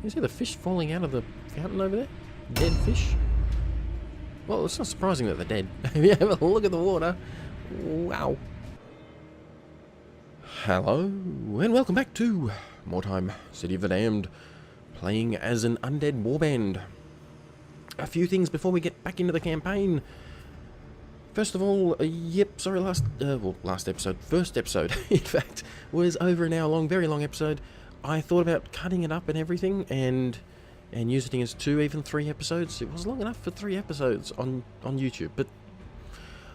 You see the fish falling out of the fountain over there? Dead fish? Well, it's not surprising that they're dead. If you have a look at the water. Wow. Hello, and welcome back to Mordheim, City of the Damned, playing as an undead warband. A few things before we get back into the campaign. First of all, first episode, in fact, was over an hour long, very long episode. I thought about cutting it up and everything, and using it as 2, even 3 episodes. It was long enough for 3 episodes on YouTube, but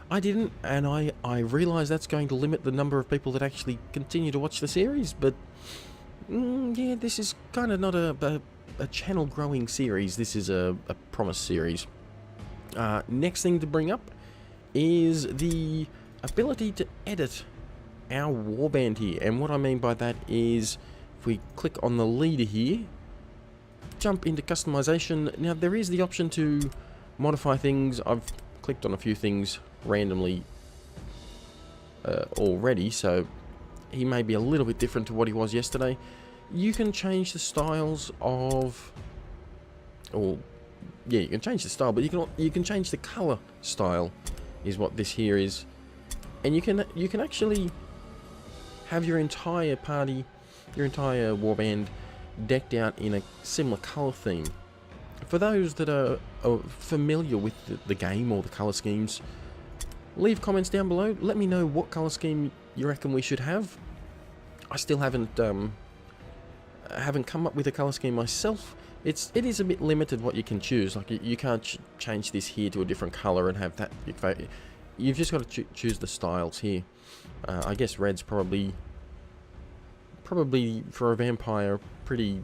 I didn't, and I realised that's going to limit the number of people that actually continue to watch the series, but yeah, this is kind of not a channel growing series. This is a promise series. Next thing to bring up is the ability to edit our warband here, and what I mean by that is if we click on the leader here, jump into customization. Now there is the option to modify things. I've clicked on a few things randomly already, so he may be a little bit different to what he was yesterday. You can change the styles of, or yeah, you can change the style, but you can change the color style, is what this here is, and you can actually have your entire party, your entire warband decked out in a similar color theme. For those that are familiar with the game or the color schemes, leave comments down below. Let me know what color scheme you reckon we should have. I still haven't come up with a color scheme myself. It is a bit limited what you can choose. Like you can't change this here to a different color and have that. You've just got to choose the styles here. I guess red's probably for a vampire pretty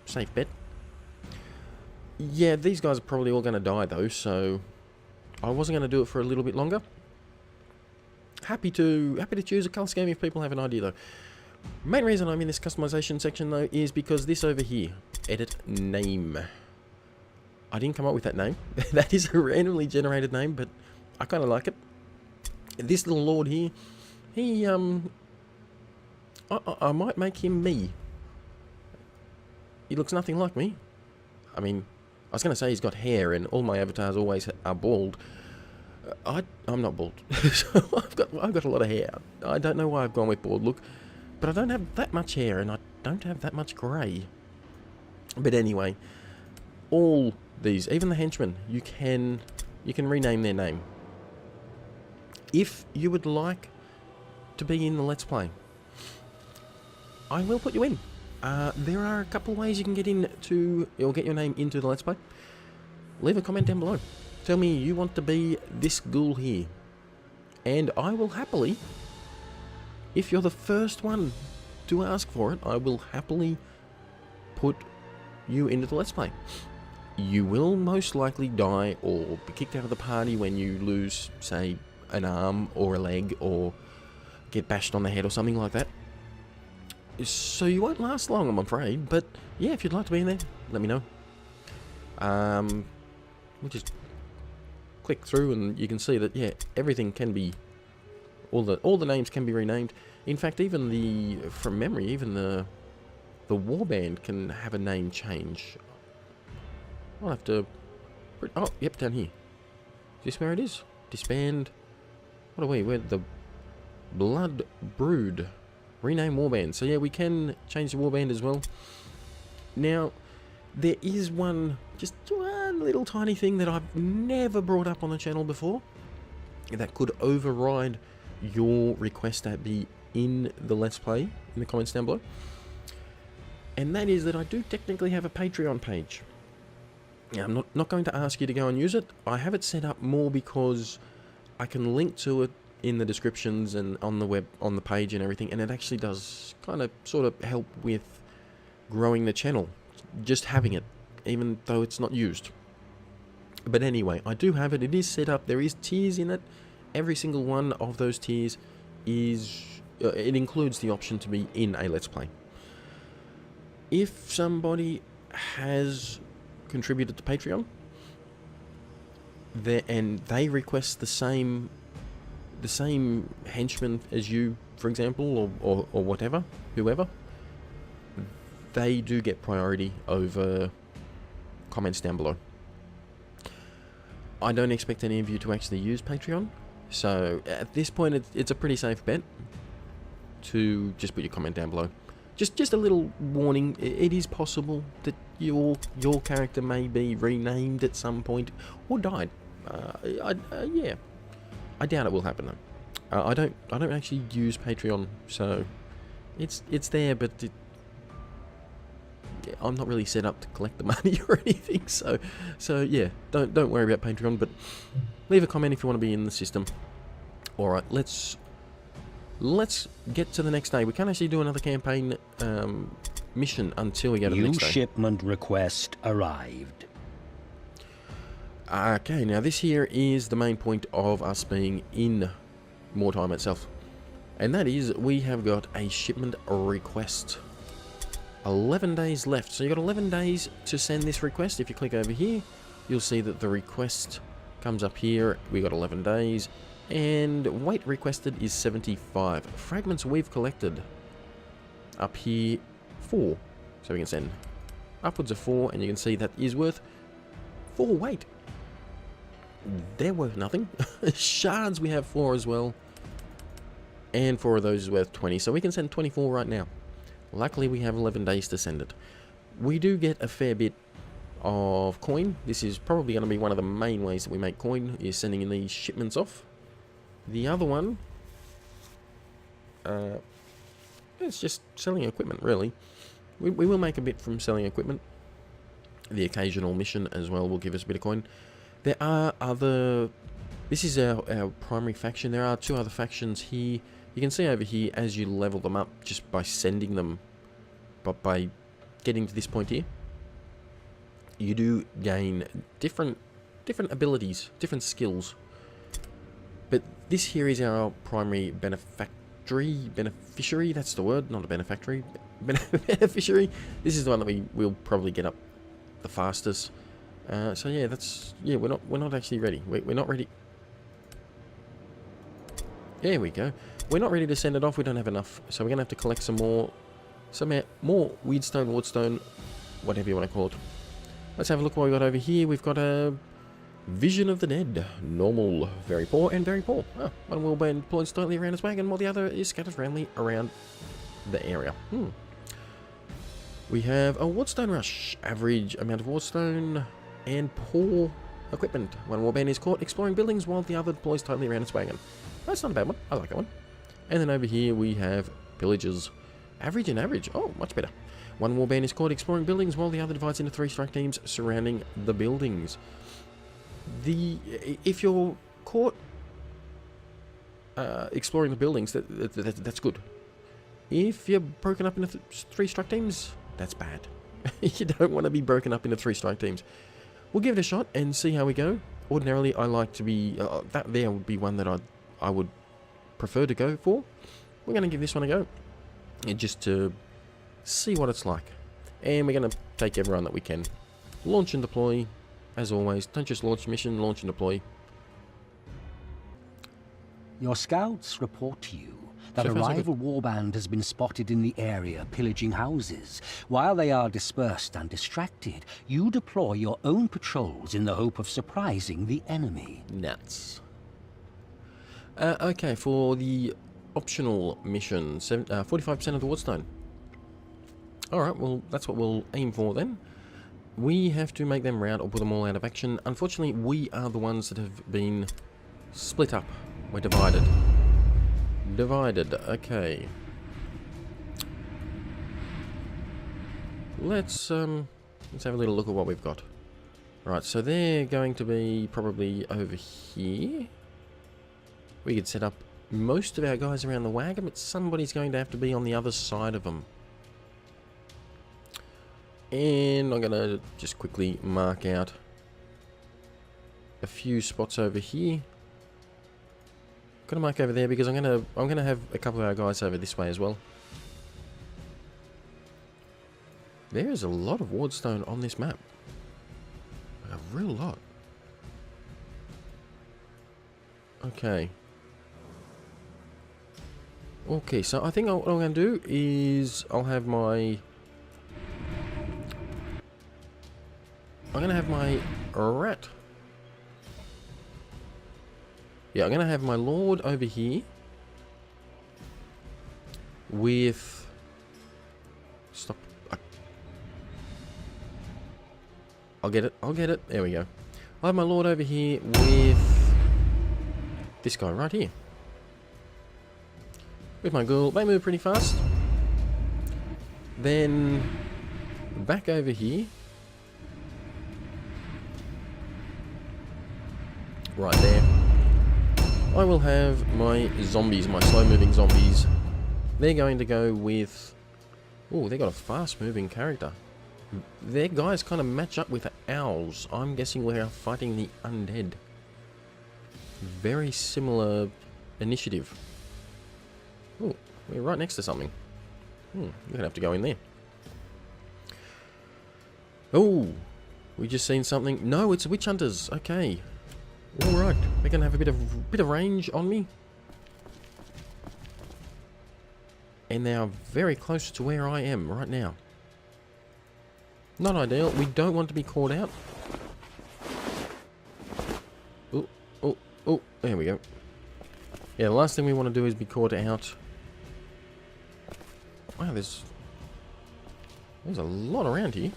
safe bet. Yeah, these guys are probably all going to die though, so I wasn't going to do it for a little bit longer. Happy to choose a color scheme if people have an idea though. Main reason I'm in this customization section though is because this over here, edit name. I didn't come up with that name. That is a randomly generated name, but I kind of like it. This little lord here, he I might make him me. He looks nothing like me. I mean, I was going to say he's got hair, and all my avatars always are bald. I'm not bald, so I've got a lot of hair. I don't know why I've gone with bald look, but I don't have that much hair, and I don't have that much grey. But anyway, all these, even the henchmen, you can rename their name. If you would like to be in the Let's Play, I will put you in. There are a couple of ways you can get your name into the Let's Play. Leave a comment down below. Tell me you want to be this ghoul here, and I will happily, if you're the first one to ask for it, I will happily put you into the Let's Play. You will most likely die or be kicked out of the party when you lose, say, an arm or a leg, or get bashed on the head or something like that. So you won't last long, I'm afraid, but yeah, if you'd like to be in there, let me know. We'll just click through and you can see that, yeah, everything can be, all the names can be renamed. In fact, even from memory, even the warband can have a name change. I'll have to, oh, yep, down here. Is this where it is? Disband. What are we? We're the Blood Brood. Rename warband. So yeah, we can change the warband as well. Now, there is just one little tiny thing that I've never brought up on the channel before that could override your request to be in the Let's Play in the comments down below. And that is that I do technically have a Patreon page. Now, I'm not going to ask you to go and use it. I have it set up more because I can link to it in the descriptions and on the web, on the page and everything, and it actually does kind of sort of help with growing the channel, just having it, even though it's not used. But anyway, I do have it. It is set up. There is tiers in it. Every single one of those tiers is it includes the option to be in a Let's Play. If somebody has contributed to Patreon and they request the same henchman as you, for example, or whatever, whoever, they do get priority over comments down below. I don't expect any of you to actually use Patreon, so at this point it's a pretty safe bet to just put your comment down below. Just a little warning, it is possible that your character may be renamed at some point or died. Yeah, I doubt it will happen though. I don't actually use Patreon, so it's there, but I'm not really set up to collect the money or anything. So yeah, don't worry about Patreon, but leave a comment if you want to be in the system. All right, let's get to the next day. We can't actually do another campaign mission until we get to the next day. New shipment request arrived. Okay, now this here is the main point of us being in Mordheim itself. And that is, we have got a shipment request. 11 days left. So you've got 11 days to send this request. If you click over here, you'll see that the request comes up here. We got 11 days. And weight requested is 75. Fragments we've collected up here, 4. So we can send upwards of 4, and you can see that is worth 4 weight. They're worth nothing. Shards we have 4 as well. And 4 of those is worth 20. So we can send 24 right now. Luckily we have 11 days to send it. We do get a fair bit of coin. This is probably going to be one of the main ways that we make coin, is sending in these shipments off. The other one, it's just selling equipment, really. We will make a bit from selling equipment. The occasional mission as well will give us a bit of coin. There are other... This is our primary faction. There are 2 other factions here. You can see over here, as you level them up, just by sending them, but by getting to this point here, you do gain different abilities, different skills. But this here is our primary beneficiary, that's the word, not a benefactory, beneficiary. This is the one that we will probably get up the fastest. So yeah, we're not actually ready. We're not ready. There we go. We're not ready to send it off. We don't have enough, so we're gonna have to collect some more Wyrdstone, Wardstone, whatever you want to call it. Let's have a look what we got over here. We've got a Vision of the Dead. Normal, very poor, and very poor. Oh, one warband deployed slightly around its wagon, while the other is scattered randomly around the area. We have a Wardstone Rush. Average amount of Wardstone and poor equipment. One warband is caught exploring buildings, while the other deploys tightly around its wagon. That's not a bad one. I like that one. And then over here we have Pillagers. Average and average. Oh, much better. One warband is caught exploring buildings, while the other divides into 3 strike teams surrounding the buildings. If you're caught exploring the buildings, that's good. If you're broken up into 3 strike teams, that's bad. You don't want to be broken up into 3 strike teams. We'll give it a shot and see how we go. Ordinarily, I like to be... that there would be one that I would prefer to go for. We're going to give this one a go. Just to see what it's like. And we're going to take everyone that we can. Launch and deploy. As always, don't just launch mission, launch and deploy. Your scouts report to you that a rival warband has been spotted in the area pillaging houses. While they are dispersed and distracted, you deploy your own patrols in the hope of surprising the enemy. Nuts. Okay, for the optional mission, 45% of the Wardstone. Alright, well, that's what we'll aim for then. We have to make them rout or put them all out of action. Unfortunately, we are the ones that have been split up. We're divided. Divided, okay. Let's have a little look at what we've got. Right, so they're going to be probably over here. We could set up most of our guys around the wagon, but somebody's going to have to be on the other side of them. And I'm going to just quickly mark out a few spots over here. Got to mark over there because I'm gonna have a couple of our guys over this way as well. There is a lot of Wardstone on this map. A real lot. Okay. Okay, so I think what I'm going to do is I'll have my I'm going to have my rat. Yeah, I'm going to have my lord over here. With... Stop. I'll get it. I'll get it. There we go. I'll have my lord over here with... this guy right here. With my ghoul. They move pretty fast. Then... back over here. Right there. I will have my zombies, my slow-moving zombies. They're going to go with... oh, they got a fast-moving character. Their guys kind of match up with the owls. I'm guessing we're fighting the undead. Very similar initiative. Oh, we're right next to something. We're going to have to go in there. Oh, we just seen something. No, it's witch hunters. Okay. Alright, they're going to have a bit of range on me. And they are very close to where I am right now. Not ideal. We don't want to be caught out. Oh, oh, oh, there we go. Yeah, the last thing we want to do is be caught out. Wow, there's a lot around here.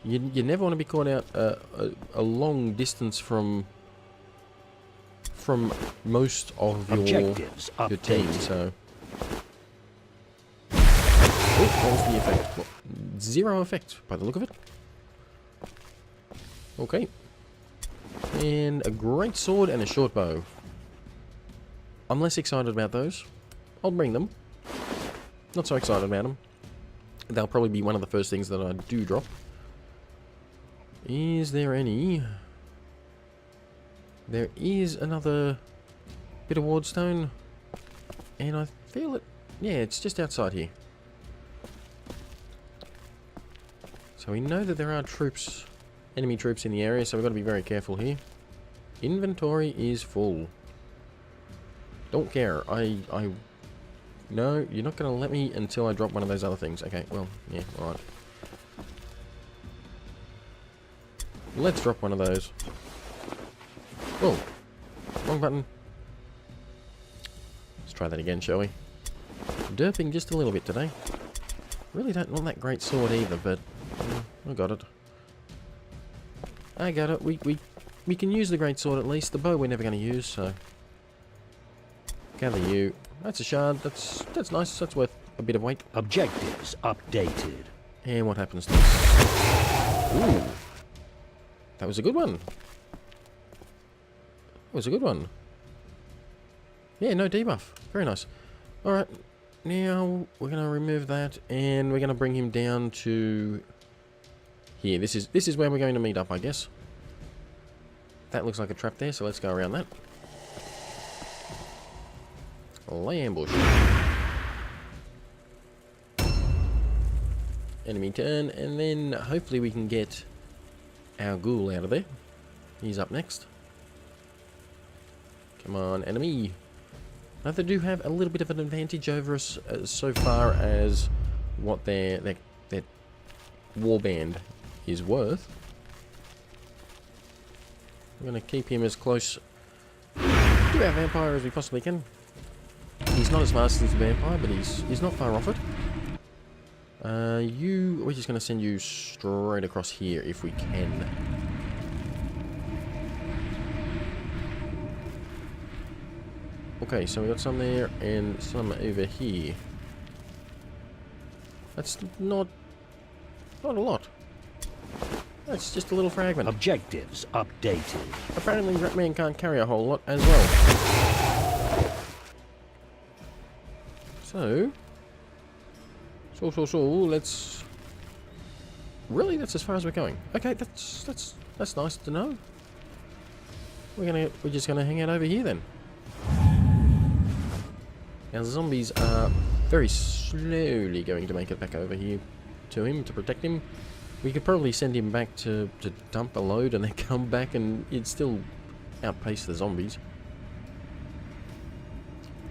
You never want to be caught out a long distance from most of your team, so... oh, what was the effect? What? 0 effect, by the look of it. Okay. And a great sword and a short bow. I'm less excited about those. I'll bring them. Not so excited about them. They'll probably be one of the first things that I do drop. Is there any... there is another bit of Wardstone. And I feel it... yeah, it's just outside here. So we know that there are troops, enemy troops in the area, so we've got to be very careful here. Inventory is full. Don't care. No, you're not going to let me until I drop one of those other things. Okay, well, yeah, alright. Let's drop one of those. Whoa. Wrong button. Let's try that again, shall we? Derping just a little bit today. Really don't want that great sword either, but... I got it. I got it. We can use the great sword at least. The bow we're never going to use, so... gather you. That's a shard. That's nice. That's worth a bit of weight. Objectives updated. And what happens to this? Ooh. That was a good one. That was a good one. Yeah, no debuff. Very nice. Alright. Now, we're going to remove that, and we're going to bring him down to... here. This is where we're going to meet up, I guess. That looks like a trap there, so let's go around that. Lay ambush. Enemy turn, and then hopefully we can get our ghoul out of there. He's up next. Come on, enemy. Now they do have a little bit of an advantage over us so far as what their warband is worth. We're going to keep him as close to our vampire as we possibly can. He's not as fast as the vampire, but he's not far off it. We're just going to send you straight across here if we can. Okay, so we got some there and some over here. That's not a lot. That's just a little fragment. Objectives updated. Apparently Ratman can't carry a whole lot as well. So let's... really, that's as far as we're going. Okay, that's nice to know. We're just gonna hang out over here then. Our zombies are very slowly going to make it back over here to him to protect him. We could probably send him back to dump a load and then come back and it'd still outpace the zombies.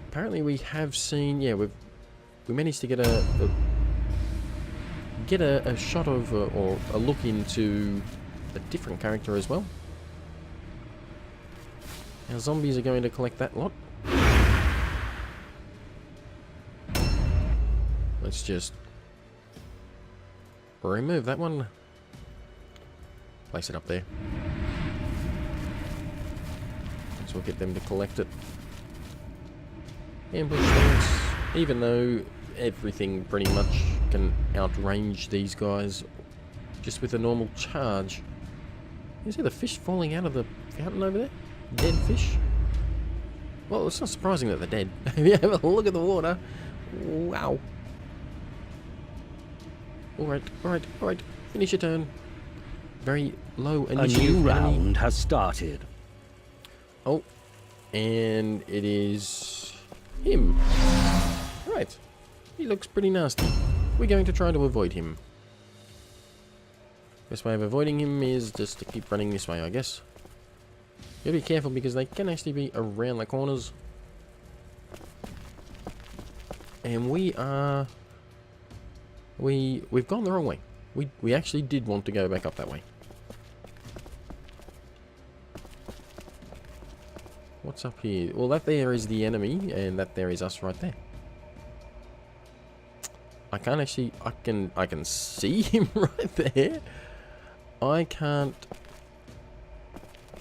Apparently we have seen... yeah, we managed to get get a shot of, or a look into a different character as well. Our zombies are going to collect that lot. Let's just remove that one. Place it up there. So we'll get them to collect it. Ambush stance. Even though everything pretty much can outrange these guys just with a normal charge. You see the fish falling out of the fountain over there? Dead fish? Well, it's not surprising that they're dead. If you have a look at the water. Wow. Alright. Finish your turn. Very low initiative. A new round has started. Oh, and it is him. Right. He looks pretty nasty. We're going to try to avoid him. Best way of avoiding him is just to keep running this way, I guess. You gotta be careful because they can actually be around the corners. And we've gone the wrong way. We actually did want to go back up that way. What's up here? Well, that there is the enemy, and that there is us right there. I can't actually... I can see him right there. I can't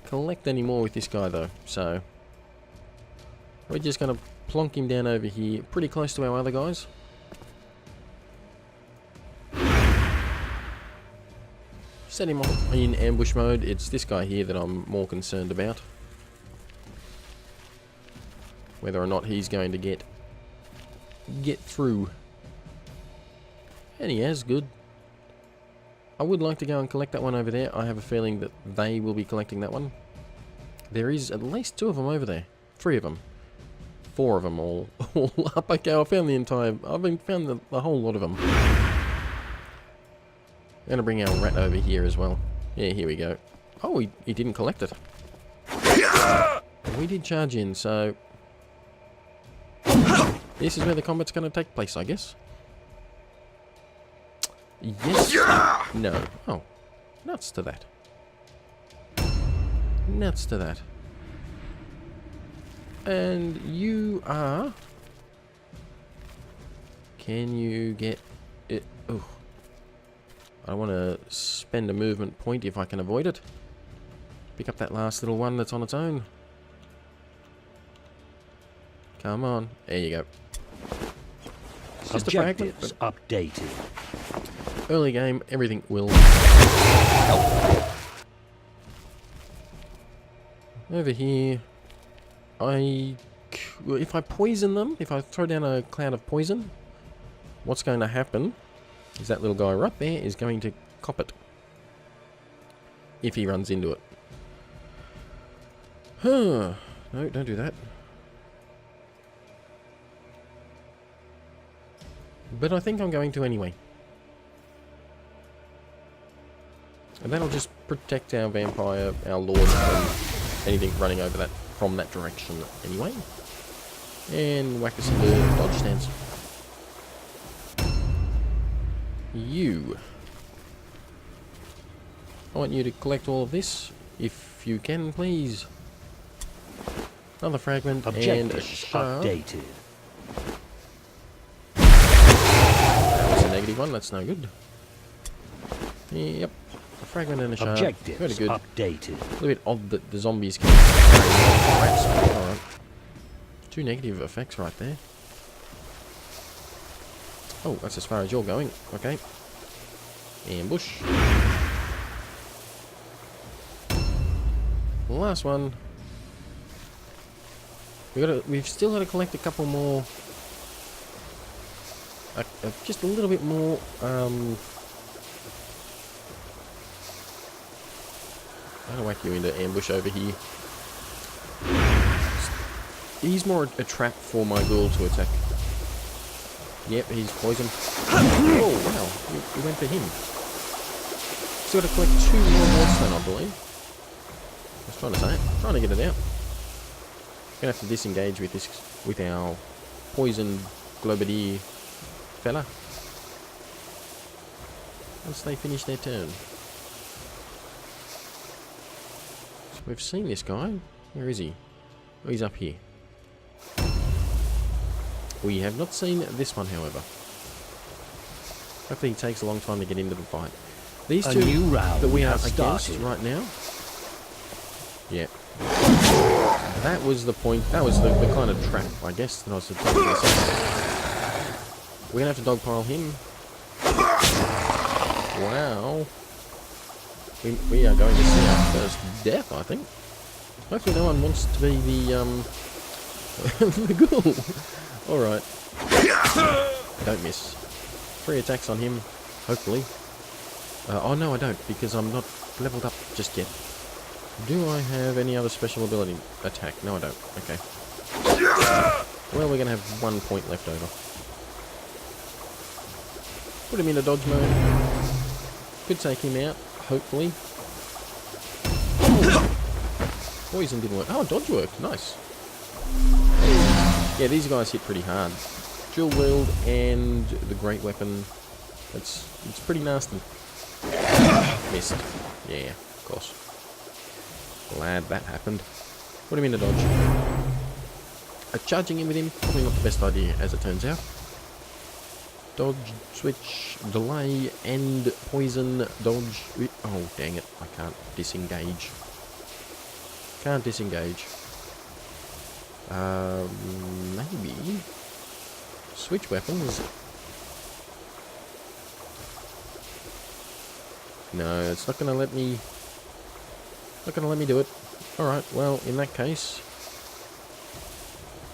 collect any more with this guy, though. So, we're just going to plonk him down over here, pretty close to our other guys. Set him off in ambush mode. It's this guy here that I'm more concerned about. Whether or not he's going to get through. And he has, good. I would like to go and collect that one over there. I have a feeling that they will be collecting that one. There is at least 2 of them over there. 3 of them. 4 of them all up. Okay, I found found the whole lot of them. I'm going to bring our rat over here as well. Yeah, here we go. Oh, he didn't collect it. We did charge in, so... This is where the combat's going to take place, I guess. Yes. No. Oh. Nuts to that. Nuts to that. And you are... Can you get it? Oh. I want to spend a movement point if I can avoid it. Pick up that last little one that's on its own. Come on. There you go. It's just a fragment. Updated. Early game, everything will... Over here... If I poison them, if I throw down a cloud of poison, what's going to happen is that little guy right there is going to cop it. If he runs into it. Huh. No, don't do that. But I think I'm going to anyway. And that'll just protect our vampire, our lord, from anything running over that from that direction anyway. And whack us into dodge stance. You. I want you to collect all of this, if you can, please. Another fragment and a shard. Updated. -1, that's no good. Yep, a fragment and a shard. Objectives very good. updated. A little bit odd that the zombies can rats. Alright. 2 negative effects right there. Oh, that's as far as you're going. Okay. Ambush. Last one. We've still got to collect a couple more. Just a little bit more, how to whack you into ambush over here. He's more a trap for my ghoul to attack. Yep, he's poisoned. Oh, wow, we went for him. Still got to collect 2 more Wyrdstone, I believe. I was trying to say it. Trying to get it out. Gonna have to disengage with this, with our poisoned globadier fella. once they finish their turn. So we've seen this guy. Where is he? Oh, he's up here. We have not seen this one, however. Hopefully he takes a long time to get into the fight. These two that we are against right now. Yeah. That was the point. That was the kind of trap, I guess, that I was talking about. We're going to have to dogpile him. Wow. We are going to see our first death, I think. Hopefully no one wants to be the the ghoul. Alright. Don't miss. 3 attacks on him, hopefully. Oh no, I don't, because I'm not leveled up just yet. Do I have any other special ability attack? No, I don't. Okay. Well, we're going to have 1 point left over. Put him into dodge mode. Could take him out, hopefully. Poison didn't work. Oh, dodge worked. Nice. Yeah, these guys hit pretty hard. Dual wield and the great weapon. It's pretty nasty. Missed. Yeah, of course. Glad that happened. Put him in the dodge. Charging in with him, probably not the best idea, as it turns out. Dodge, switch, delay, and poison, dodge. Oh, dang it. I can't disengage. Can't disengage. Maybe. Switch weapons. No, it's not going to let me... Not going to let me do it. Alright, well, in that case...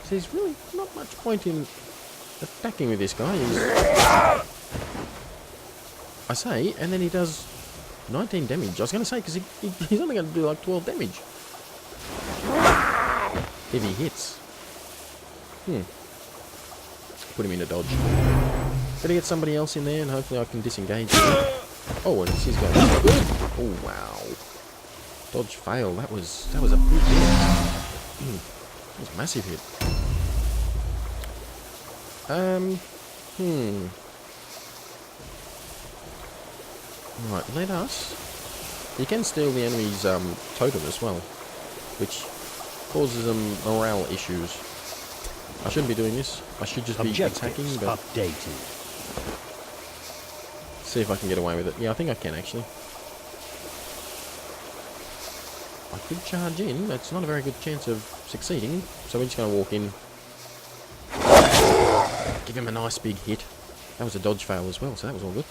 There's really not much point in attacking with this guy. I say, and then he does 19 damage. I was going to say, because he's only going to do like 12 damage. If he hits. Put him in a dodge. Gotta get somebody else in there and hopefully I can disengage him. Oh, and it's his guy. Good. Oh, wow. Dodge fail. That was a big hit. That was a massive hit. Right, let us... You can steal the enemy's totem as well, which causes them morale issues. I shouldn't be doing this. I should just be attacking, but... updated. See if I can get away with it. Yeah, I think I can, actually. I could charge in. That's not a very good chance of succeeding. So we're just going to walk in. Give him a nice big hit. That was a dodge fail as well, so that was all good.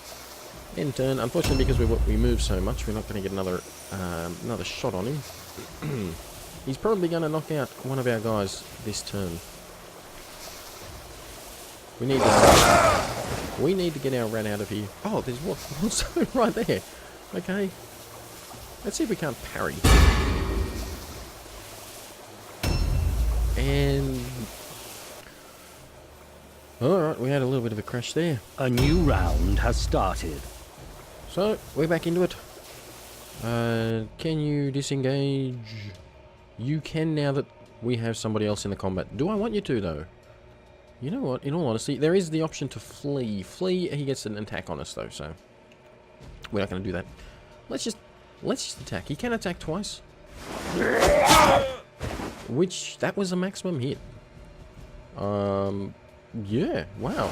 End turn. Unfortunately, because we move so much, we're not going to get another shot on him. He's probably going to knock out one of our guys this turn. We need to get our rat out of here. Oh, there's Warstone right there. Okay. Let's see if we can't parry. And... Alright, we had a little bit of a crash there. A new round has started. So, we're back into it. Can you disengage? You can now that we have somebody else in the combat. Do I want you to, though? You know what, in all honesty, there is the option to flee. Flee, he gets an attack on us, though, so... We're not going to do that. Let's just attack. He can attack twice. Which, that was a maximum hit. Yeah, wow.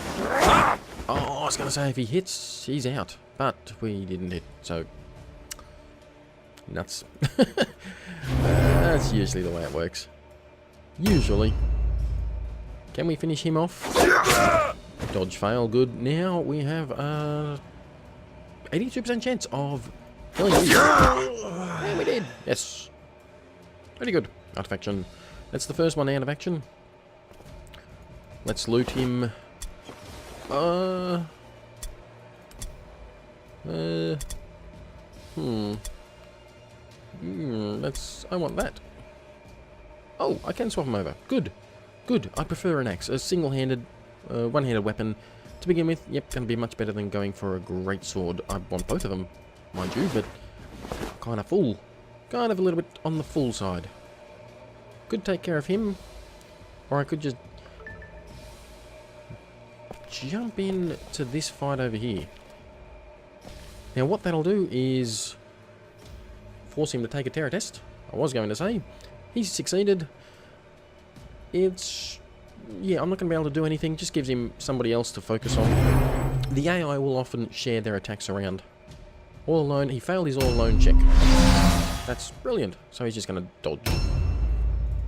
Oh, I was going to say, if he hits, he's out. But we didn't hit, so... Nuts. That's usually the way it works. Usually. Can we finish him off? Dodge fail, good. Now we have 82% chance of killing him. And we did. Yes. Pretty good. Out of action. That's the first one out of action. Let's loot him. I want that. Oh, I can swap him over. Good. Good. I prefer an axe. A single-handed, one-handed weapon. To begin with, yep, going to be much better than going for a great sword. I want both of them, mind you, but kind of full. Kind of a little bit on the full side. Could take care of him, or I could just jump in to this fight over here. Now what that'll do is force him to take a terror test. I was going to say. He's succeeded. It's... yeah, I'm not going to be able to do anything. Just gives him somebody else to focus on. The AI will often share their attacks around. All alone. He failed his all alone check. That's brilliant. So he's just going to dodge.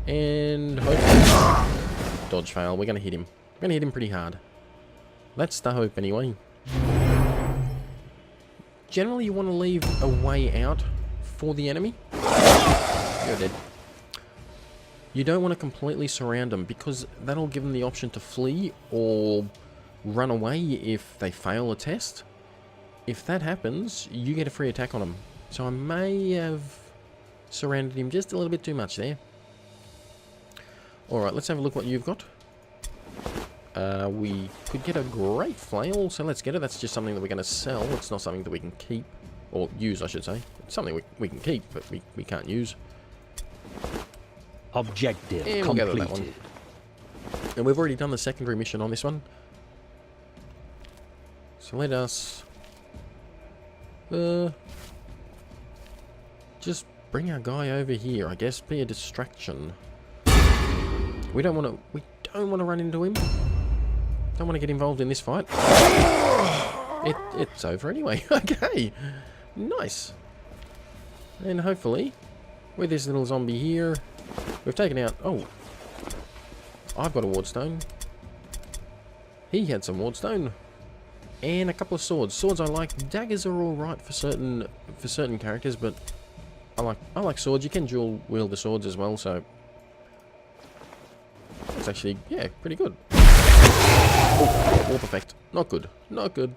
And hopefully... dodge fail. We're going to hit him. We're going to hit him pretty hard. That's the hope anyway. Generally you want to leave a way out for the enemy. You're dead. You don't want to completely surround them because that'll give them the option to flee or run away if they fail a test. If that happens, you get a free attack on them. So I may have surrounded him just a little bit too much there. Alright, let's have a look what you've got. We could get a great flail, so let's get it. That's just something that we're going to sell. It's not something that we can keep. Or use, I should say. It's something we can keep, but we can't use. Objective and we'll completed. That one. And we've already done the secondary mission on this one. So let us... just bring our guy over here, I guess. Be a distraction. We don't want to run into him. Don't want to get involved in this fight. It's over anyway. Okay. Nice. And hopefully, with this little zombie here, we've taken out... oh. I've got a Warstone. He had some Warstone. And a couple of swords. Swords I like. Daggers are alright for certain characters, but I like swords. You can dual wield the swords as well, so... that's actually, yeah, pretty good. Oh, warp effect. Not good. Not good.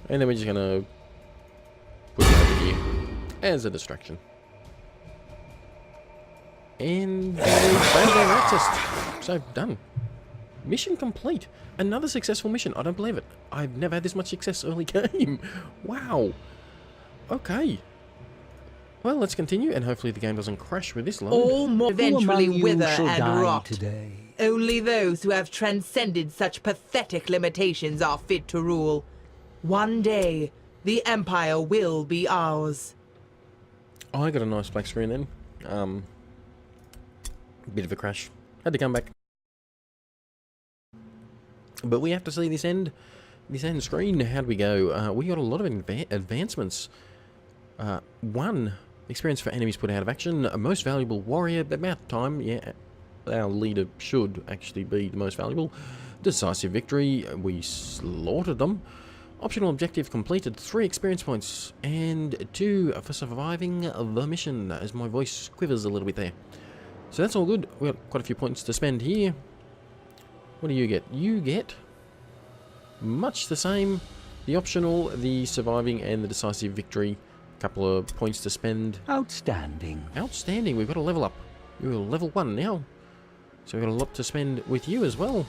And then we're just gonna put it over here as a distraction. And access. So done. Mission complete. Another successful mission. I don't believe it. I've never had this much success early game. Wow. Okay. Well, let's continue, and hopefully the game doesn't crash with this load. All eventually wither and rot. Today. Only those who have transcended such pathetic limitations are fit to rule. One day, the Empire will be ours. I got a nice black screen then. Bit of a crash. Had to come back. But we have to see this end screen. How'd we go? We got a lot of advancements. 1 experience for enemies put out of action. A most valuable warrior. About time. Yeah, our leader should actually be the most valuable. Decisive victory. We slaughtered them. Optional objective completed. 3 experience points. And 2 for surviving the mission. As my voice quivers a little bit there. So that's all good. We got quite a few points to spend here. What do you get? You get much the same. The optional, the surviving, and the decisive victory. Couple of points to spend. Outstanding. Outstanding. We've got a level up. We're level 1 now. So we've got a lot to spend with you as well.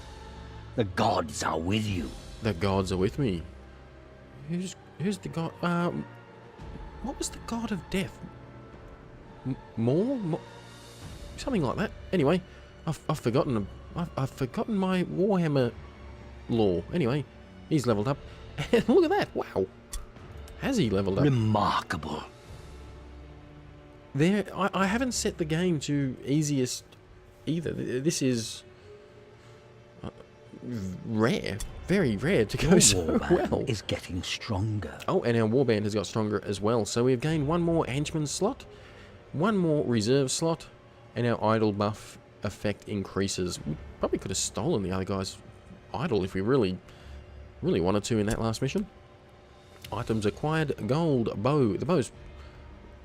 The gods are with you. The gods are with me. Who's the god? What was the god of death? More? Something like that. Anyway, I've forgotten. I've forgotten my Warhammer lore. Anyway, he's leveled up. And look at that! Wow. Has he leveled up? Remarkable. There, I haven't set the game to easiest either. This is rare, very rare to go so well. Is getting stronger. Oh, and our warband has got stronger as well. So we've gained 1 more henchman slot, 1 more reserve slot, and our idle buff effect increases. We probably could have stolen the other guy's idle if we really wanted to in that last mission. Items acquired, gold, bow. The bow's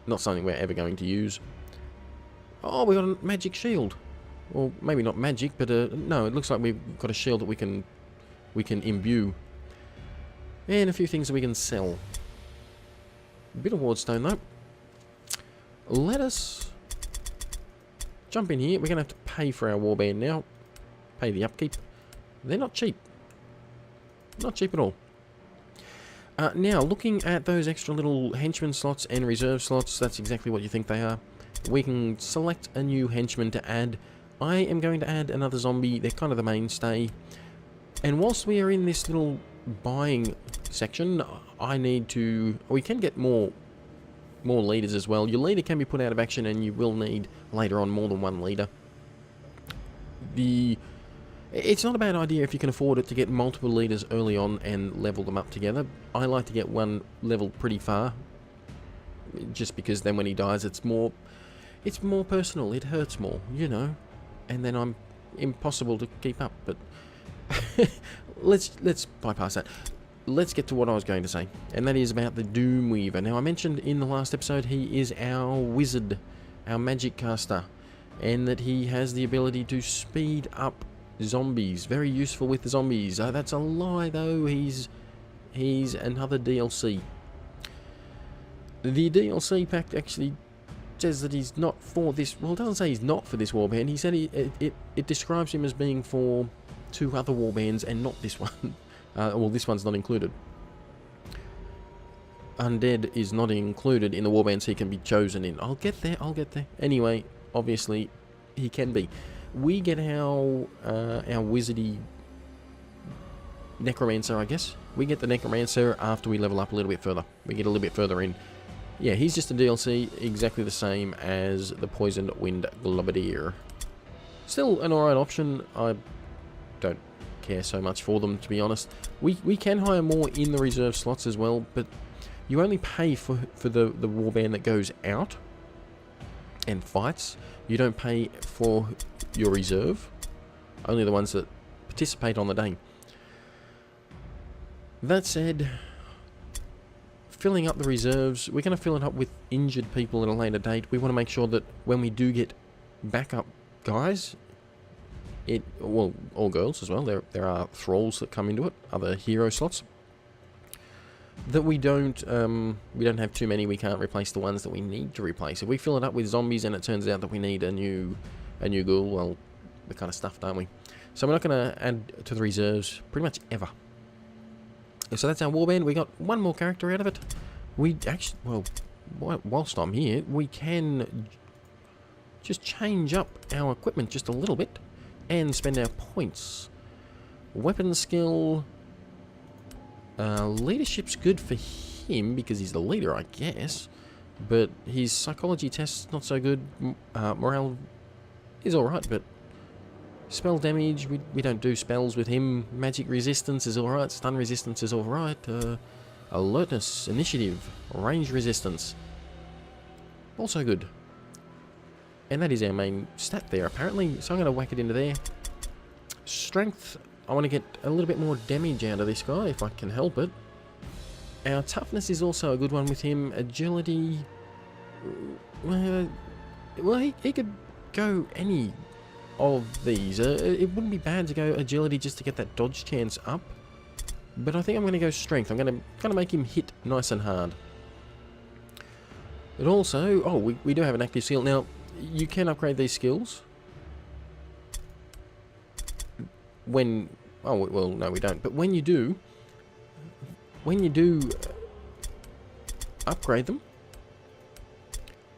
not something we're ever going to use. Oh, we got a magic shield. Well, maybe not magic, but no, it looks like we've got a shield that we can imbue. And a few things that we can sell. A bit of Wyrdstone though. Let us jump in here. We're going to have to pay for our warband now. Pay the upkeep. They're not cheap. Not cheap at all. Now, looking at those extra little henchman slots and reserve slots, that's exactly what you think they are. We can select a new henchman to add. I am going to add another zombie. They're kind of the mainstay. And whilst we are in this little buying section, I need to... We can get more leaders as well. Your leader can be put out of action, and you will need, later on, more than one leader. It's not a bad idea if you can afford it to get multiple leaders early on and level them up together. I like to get one leveled pretty far, just because then when he dies it's more personal, it hurts more, you know, and then I'm impossible to keep up. But let's bypass that. Let's get to what I was going to say, and that is about the Doom Weaver. Now, I mentioned in the last episode he is our wizard, our magic caster, and that he has the ability to speed up zombies. Very useful with the zombies. That's a lie, though. He's another DLC. The DLC pack actually says that he's not for this... Well, it doesn't say he's not for this warband. He said it describes him as being for 2 other warbands and not this one. Well, this one's not included. Undead is not included in the warbands he can be chosen in. I'll get there. Anyway, obviously, he can be. We get our wizardy necromancer, I guess. We get the necromancer after we level up a little bit further. We get a little bit further in. Yeah, he's just a DLC, exactly the same as the Poisoned Wind Globadier. Still an alright option. I don't care so much for them, to be honest. We can hire more in the reserve slots as well, but you only pay for the warband that goes out and fights. You don't pay for your reserve. Only the ones that participate on the day. That said, filling up the reserves, we're going to fill it up with injured people at a later date. We want to make sure that when we do get backup guys, well, or girls as well, there are thralls that come into it, other hero slots, that we don't have too many. We can't replace the ones that we need to replace. If we fill it up with zombies and it turns out that we need a new ghoul, well, we're kind of stuffed, aren't we? So we're not going to add to the reserves pretty much ever. So that's our warband. We got one more character out of it. We actually, well, whilst I'm here, we can just change up our equipment just a little bit and spend our points. Weapon skill, leadership's good for him because he's the leader, I guess. But his psychology test's not so good. Morale is alright, but spell damage, we don't do spells with him. Magic resistance is alright. Stun resistance is alright. Alertness, initiative, range resistance, also good. And that is our main stat there, apparently. So I'm going to whack it into there. Strength, I want to get a little bit more damage out of this guy, if I can help it. Our toughness is also a good one with him. Agility, well, he could go any of these. It wouldn't be bad to go agility just to get that dodge chance up. But I think I'm going to go strength. I'm going to kind of make him hit nice and hard. But also, oh, we do have an active skill. Now, you can upgrade these skills. When, oh, well, no, we don't. But when you do upgrade them,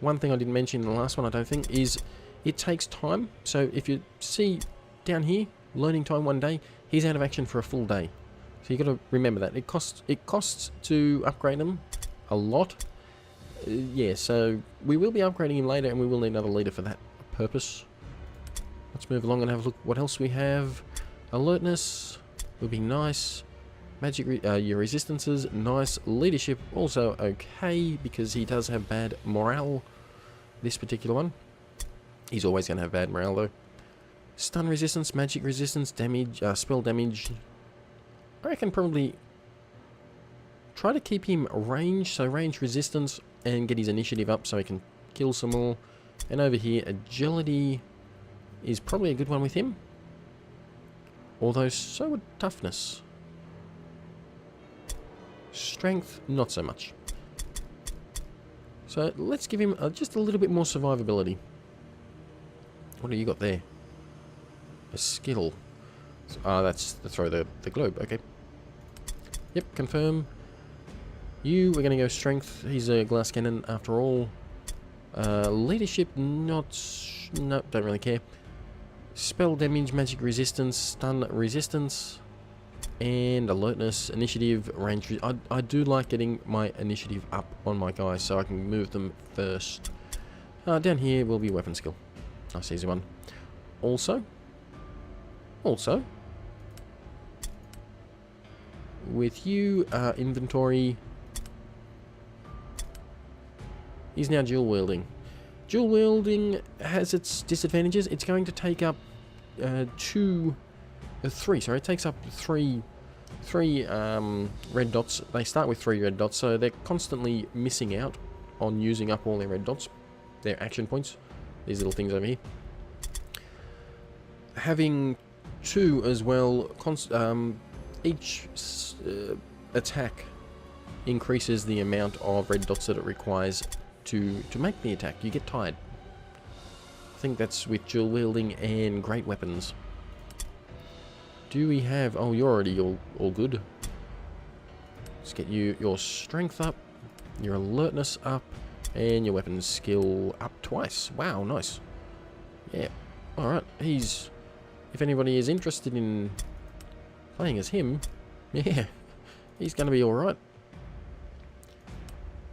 one thing I didn't mention in the last one, I don't think, is it takes time. So if you see down here, learning time 1 day, he's out of action for a full day. So you've got to remember that. It costs to upgrade them a lot. Yeah, so we will be upgrading him later, and we will need another leader for that purpose. Let's move along and have a look what else we have. Alertness would be nice. Magic, your resistances, nice. Leadership, also okay, because he does have bad morale. This particular one. He's always going to have bad morale, though. Stun resistance, magic resistance, damage, spell damage. I reckon probably try to keep him range, so range resistance, and get his initiative up so he can kill some more. And over here, agility is probably a good one with him. Although, so would toughness. Strength, not so much. So let's give him just a little bit more survivability. What do you got there? A skill. That's to throw the globe. Okay. Yep, confirm. We're going to go strength. He's a glass cannon after all. Leadership, no, don't really care. Spell damage, magic resistance, stun resistance. and alertness, initiative, range. I do like getting my initiative up on my guys so I can move them first. Down here will be weapon skill. Nice easy one. Also, with you, inventory is now dual wielding. Dual wielding has its disadvantages. It's going to take up three. Sorry, it takes up three red dots. They start with 3 red dots, so they're constantly missing out on using up all their red dots, their action points. These little things over here. Having 2 as well, each attack increases the amount of red dots that it requires to make the attack. You get tired. I think that's with dual wielding and great weapons. Do we have... Oh, you're already all good. Let's get you your strength up, your alertness up, and your weapons skill up twice. Wow, nice. Yeah. Alright, he's... If anybody is interested in playing as him, yeah, he's going to be alright.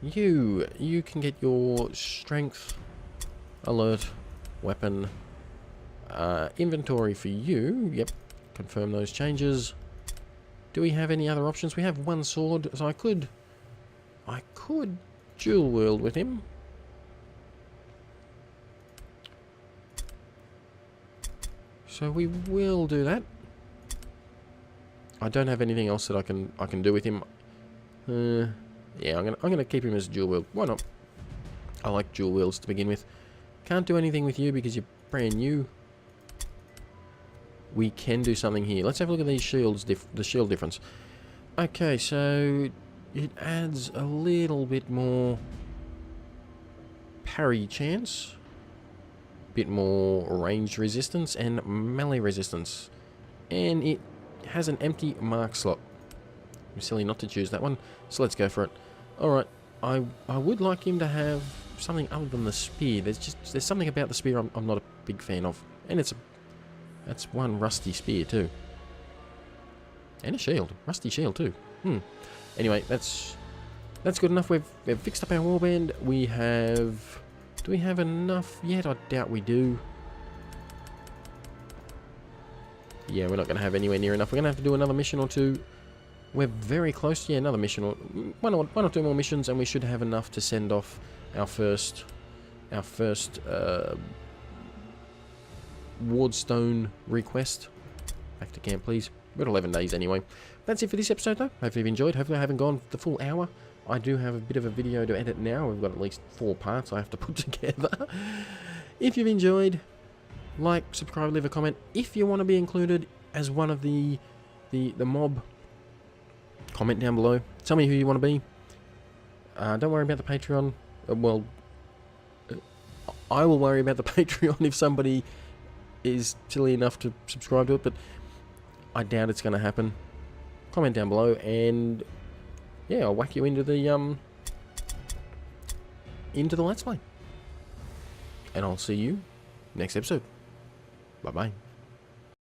You can get your strength, alert, weapon, inventory for you. Yep, confirm those changes. Do we have any other options? We have 1 sword, so I could dual wield with him. So we will do that. I don't have anything else that I can do with him. Yeah, I'm gonna keep him as dual wield. Why not? I like dual wields to begin with. Can't do anything with you because you're brand new. We can do something here. Let's have a look at these shields. The shield difference. Okay, so it adds a little bit more parry chance, bit more range resistance and melee resistance, and it has an empty mark slot. I'm silly not to choose that one, so let's go for it. Alright, I would like him to have something other than the spear. There's something about the spear I'm not a big fan of. And that's 1 rusty spear too. And a shield. Rusty shield too. Anyway, that's good enough. We've fixed up our warband. We have... Do we have enough yet? I doubt we do. Yeah, we're not going to have anywhere near enough. We're going to have to do another mission or 2. We're very close. Yeah, another mission or one or 2 more missions, and we should have enough to send off our first Wardstone request. Back to camp, please. We've got 11 days anyway. That's it for this episode, though. Hopefully you've enjoyed. Hopefully I haven't gone the full hour. I do have a bit of a video to edit now. We've got at least 4 parts I have to put together. If you've enjoyed, like, subscribe, leave a comment. If you want to be included as one of the mob, comment down below. Tell me who you want to be. Don't worry about the Patreon. I will worry about the Patreon if somebody is silly enough to subscribe to it, but I doubt it's going to happen. Comment down below, and yeah, I'll whack you into the Let's Play. And I'll see you next episode. Bye bye.